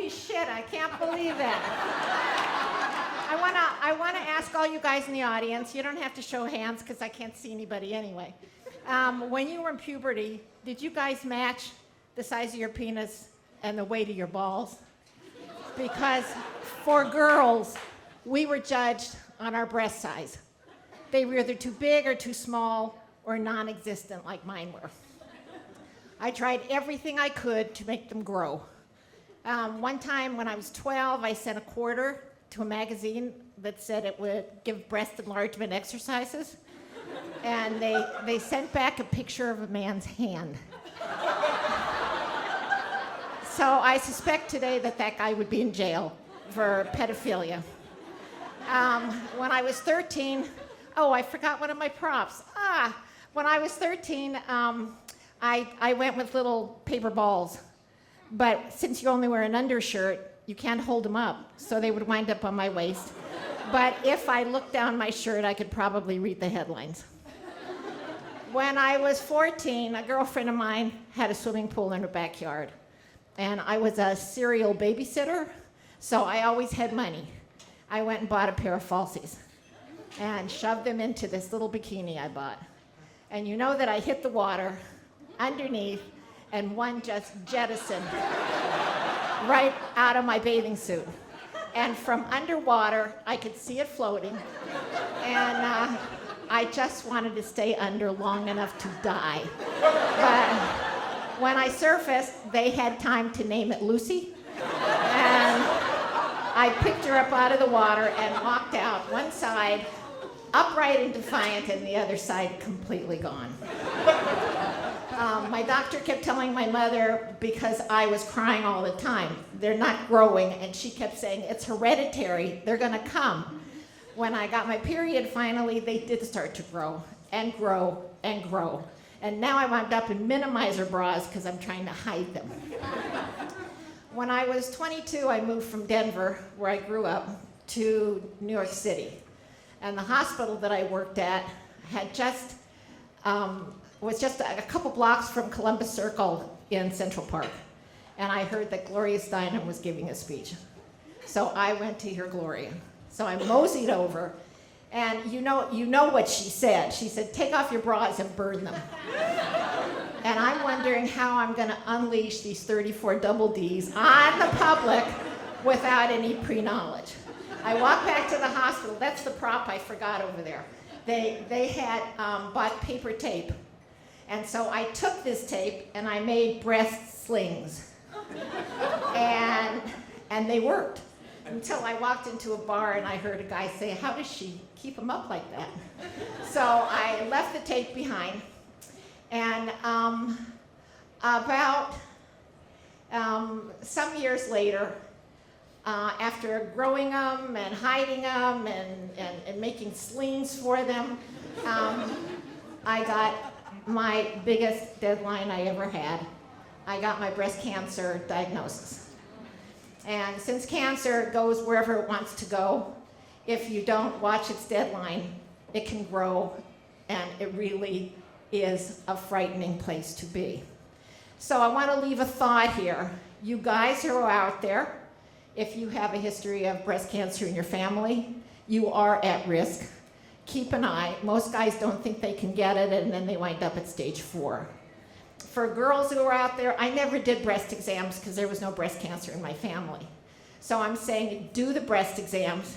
Holy shit, I can't believe that. I wanna ask all you guys in the audience, you don't have to show hands because I can't see anybody anyway. When you were in puberty, did you guys match the size of your penis and the weight of your balls? Because for girls, we were judged on our breast size. They were either too big or too small or non-existent like mine were. I tried everything I could to make them grow. One time when I was 12, I sent a quarter to a magazine that said it would give breast enlargement exercises. And they sent back a picture of a man's hand. So I suspect today that guy would be in jail for pedophilia. When I was 13, I forgot one of my props. When I was 13, I went with little paper balls. But since you only wear an undershirt, you can't hold them up, so they would wind up on my waist. But if I looked down my shirt, I could probably read the headlines. When I was 14, a girlfriend of mine had a swimming pool in her backyard. And I was a serial babysitter, so I always had money. I went and bought a pair of falsies and shoved them into this little bikini I bought. And you know that I hit the water underneath, and one just jettisoned right out of my bathing suit. And from underwater, I could see it floating. And I just wanted to stay under long enough to die. But when I surfaced, they had time to name it Lucy. And I picked her up out of the water and walked out one side, upright and defiant, and the other side completely gone. My doctor kept telling my mother, because I was crying all the time, they're not growing, and she kept saying, it's hereditary, they're gonna come. When I got my period finally, they did start to grow and grow and grow. And now I wound up in minimizer bras because I'm trying to hide them. When I was 22, I moved from Denver, where I grew up, to New York City. And the hospital that I worked at had was just a couple blocks from Columbus Circle in Central Park. And I heard that Gloria Steinem was giving a speech. So I went to hear Gloria. So I moseyed over, and you know what she said. She said, take off your bras and burn them. And I'm wondering how I'm gonna unleash these 34 double Ds on the public without any pre-knowledge. I walked back to the hospital. That's the prop I forgot over there. They had bought paper tape. And so I took this tape and I made breast slings. And they worked. Until I walked into a bar and I heard a guy say, how does she keep them up like that? So I left the tape behind. And about some years later, after growing them and hiding them and making slings for them, I got my biggest deadline I ever had. I got my breast cancer diagnosis. And since cancer goes wherever it wants to go, if you don't watch its deadline, it can grow, and it really is a frightening place to be. So I want to leave a thought here. You guys who are out there, if you have a history of breast cancer in your family, you are at risk. Keep an eye. Most guys don't think they can get it, and then they wind up at stage 4. For girls who are out there, I never did breast exams because there was no breast cancer in my family. So I'm saying do the breast exams.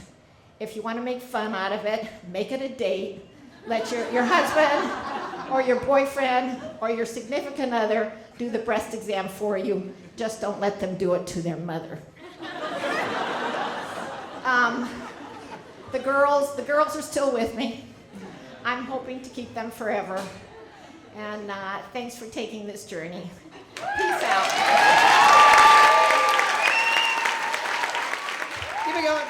If you want to make fun out of it, make it a date. Let your husband or your boyfriend or your significant other do the breast exam for you. Just don't let them do it to their mother. The girls are still with me. I'm hoping to keep them forever. And thanks for taking this journey. Peace out. Keep it going.